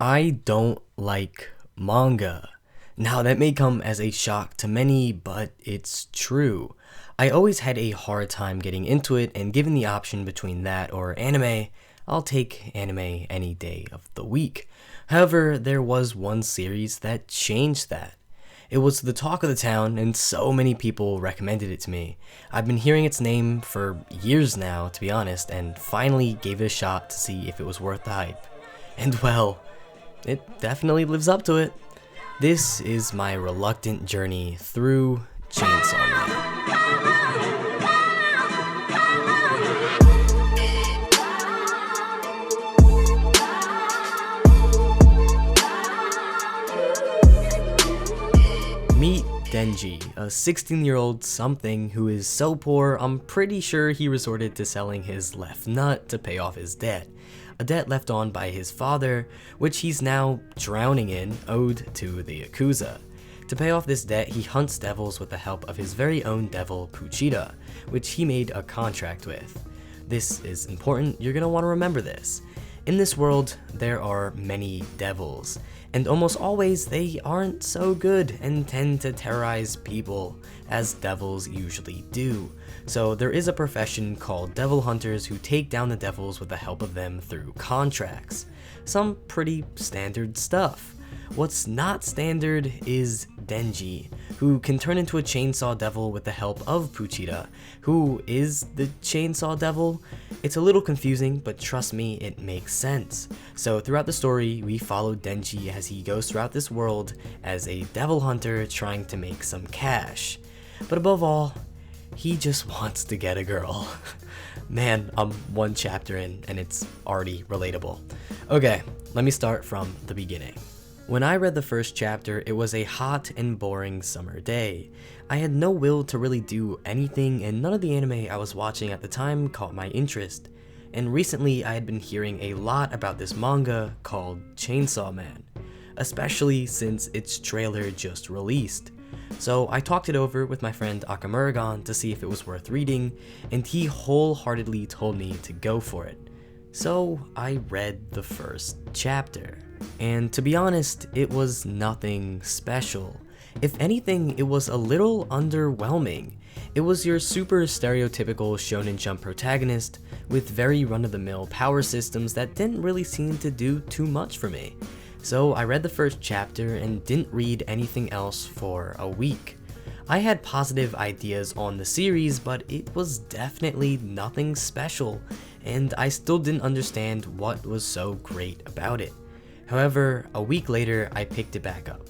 I don't like manga. Now, that may come as a shock to many, but it's true. I always had a hard time getting into it, and given the option between that or anime, I'll take anime any day of the week. However, there was one series that changed that. It was the talk of the town, and so many people recommended it to me. I've been hearing its name for years now, to be honest, and finally gave it a shot to see if it was worth the hype. And well, it definitely lives up to it. This is my reluctant journey through Chainsaw Man. Meet Denji, a 16-year-old something who is so poor I'm pretty sure he resorted to selling his left nut to pay off his debt. A debt left on by his father, which he's now drowning in, owed to the Yakuza. To pay off this debt, he hunts devils with the help of his very own devil, Puchita, which he made a contract with. This is important, you're gonna want to remember this. In this world, there are many devils, and almost always they aren't so good and tend to terrorize people, as devils usually do. So there is a profession called devil hunters who take down the devils with the help of them through contracts. Some pretty standard stuff. What's not standard is Denji, who can turn into a chainsaw devil with the help of Puchita, who is the chainsaw devil. It's a little confusing, but trust me, it makes sense. So throughout the story, we follow Denji as he goes throughout this world as a devil hunter trying to make some cash. But above all, he just wants to get a girl. Man, I'm one chapter in and it's already relatable. Okay, let me start from the beginning. When I read the first chapter, it was a hot and boring summer day. I had no will to really do anything, and none of the anime I was watching at the time caught my interest. And recently I had been hearing a lot about this manga called Chainsaw Man, especially since its trailer just released. So I talked it over with my friend Akamuragan to see if it was worth reading, and he wholeheartedly told me to go for it. So I read the first chapter. And to be honest, it was nothing special. If anything, it was a little underwhelming. It was your super stereotypical Shonen Jump protagonist with very run-of-the-mill power systems that didn't really seem to do too much for me. So I read the first chapter and didn't read anything else for a week. I had positive ideas on the series, but it was definitely nothing special, and I still didn't understand what was so great about it. However, a week later, I picked it back up,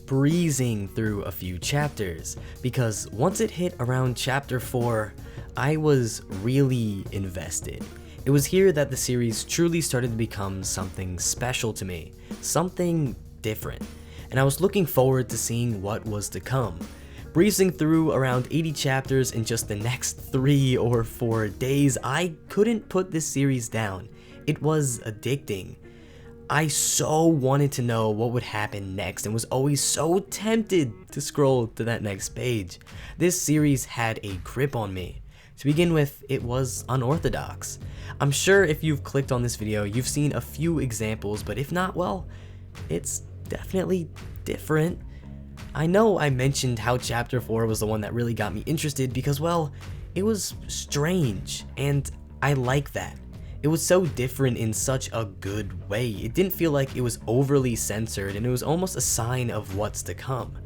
breezing through a few chapters, because once it hit around chapter 4, I was really invested. It was here that the series truly started to become something special to me, something different, and I was looking forward to seeing what was to come. Breezing through around 80 chapters in just the next 3 or 4 days, I couldn't put this series down. It was addicting. I so wanted to know what would happen next and was always so tempted to scroll to that next page. This series had a grip on me. To begin with, it was unorthodox. I'm sure if you've clicked on this video, you've seen a few examples, but if not, well, it's definitely different. I know I mentioned how chapter 4 was the one that really got me interested because, well, it was strange, and I like that. It was so different in such a good way. It didn't feel like it was overly censored, and it was almost a sign of what's to come.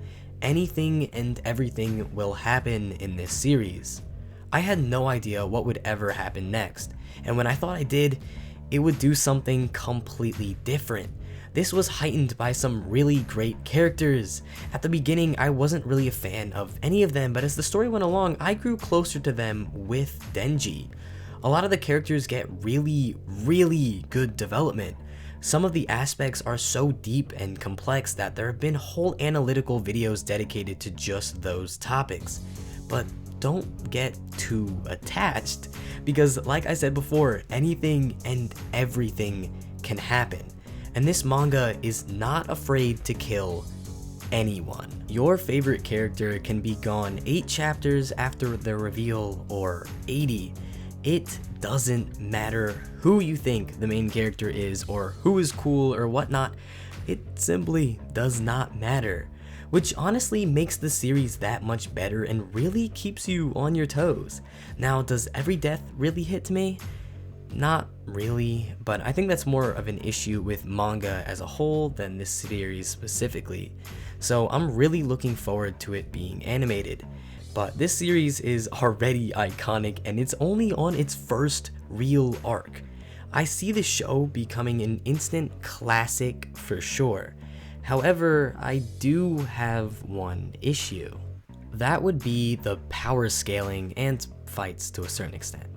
Anything and everything will happen in this series. I had no idea what would ever happen next, and when I thought I did, it would do something completely different. This was heightened by some really great characters. At the beginning, I wasn't really a fan of any of them, but as the story went along, I grew closer to them with Denji. A lot of the characters get really good development. Some of the aspects are so deep and complex that there have been whole analytical videos dedicated to just those topics. But don't get too attached, because like I said before, anything and everything can happen. And this manga is not afraid to kill anyone. Your favorite character can be gone 8 chapters after the reveal or 80. It doesn't matter who you think the main character is or who is cool or whatnot. It simply does not matter, which honestly makes the series that much better and really keeps you on your toes. Now, does every death really hit me? Not really, but I think that's more of an issue with manga as a whole than this series specifically. So I'm really looking forward to it being animated. But this series is already iconic and it's only on its first real arc. I see the show becoming an instant classic for sure. However, I do have one issue. That would be the power scaling and fights to a certain extent.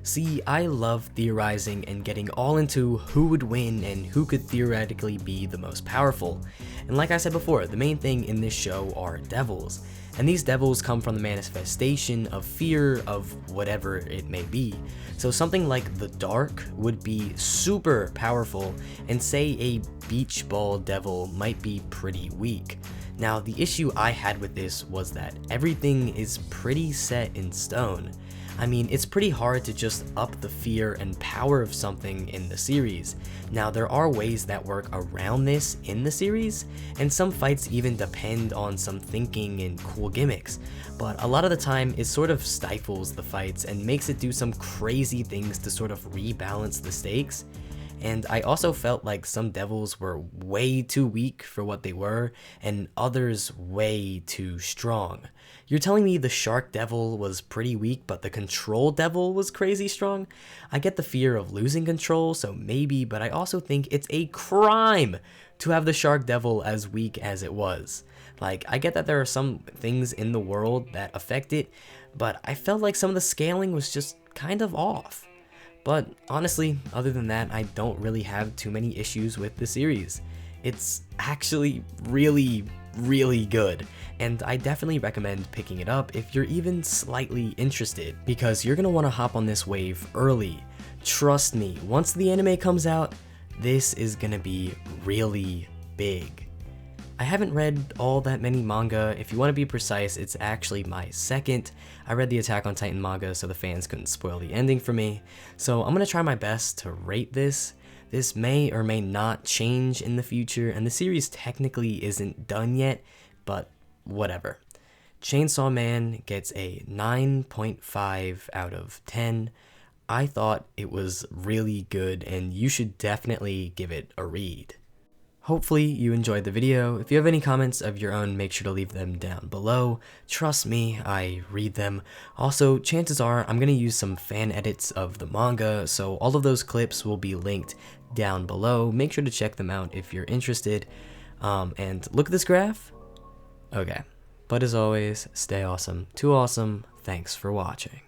See, I love theorizing and getting all into who would win and who could theoretically be the most powerful. And like I said before, the main thing in this show are devils. And these devils come from the manifestation of fear of whatever it may be. So something like the Dark would be super powerful, and say a beach ball devil might be pretty weak. Now, the issue I had with this was that everything is pretty set in stone. I mean, it's pretty hard to just up the fear and power of something in the series. Now, there are ways that work around this in the series, and some fights even depend on some thinking and cool gimmicks, but a lot of the time it sort of stifles the fights and makes it do some crazy things to sort of rebalance the stakes. And I also felt like some devils were way too weak for what they were, and others way too strong. You're telling me the shark devil was pretty weak, but the control devil was crazy strong? I get the fear of losing control, so maybe, but I also think it's a crime to have the shark devil as weak as it was. Like, I get that there are some things in the world that affect it, but I felt like some of the scaling was just kind of off. But honestly, other than that, I don't really have too many issues with the series. It's actually really good, and I definitely recommend picking it up if you're even slightly interested, because you're gonna want to hop on this wave early. Trust me, once the anime comes out, this is gonna be really big. I haven't read all that many manga. If you want to be precise, it's actually my second. I read the Attack on Titan manga so the fans couldn't spoil the ending for me. So I'm going to try my best to rate this. This may or may not change in the future, and the series technically isn't done yet, but whatever. Chainsaw Man gets a 9.5 out of 10. I thought it was really good, and you should definitely give it a read. Hopefully you enjoyed the video. If you have any comments of your own, make sure to leave them down below. Trust me, I read them. Also, chances are I'm going to use some fan edits of the manga, so all of those clips will be linked down below. Make sure to check them out if you're interested. And look at this graph. Okay, but as always, stay awesome. Too awesome. Thanks for watching.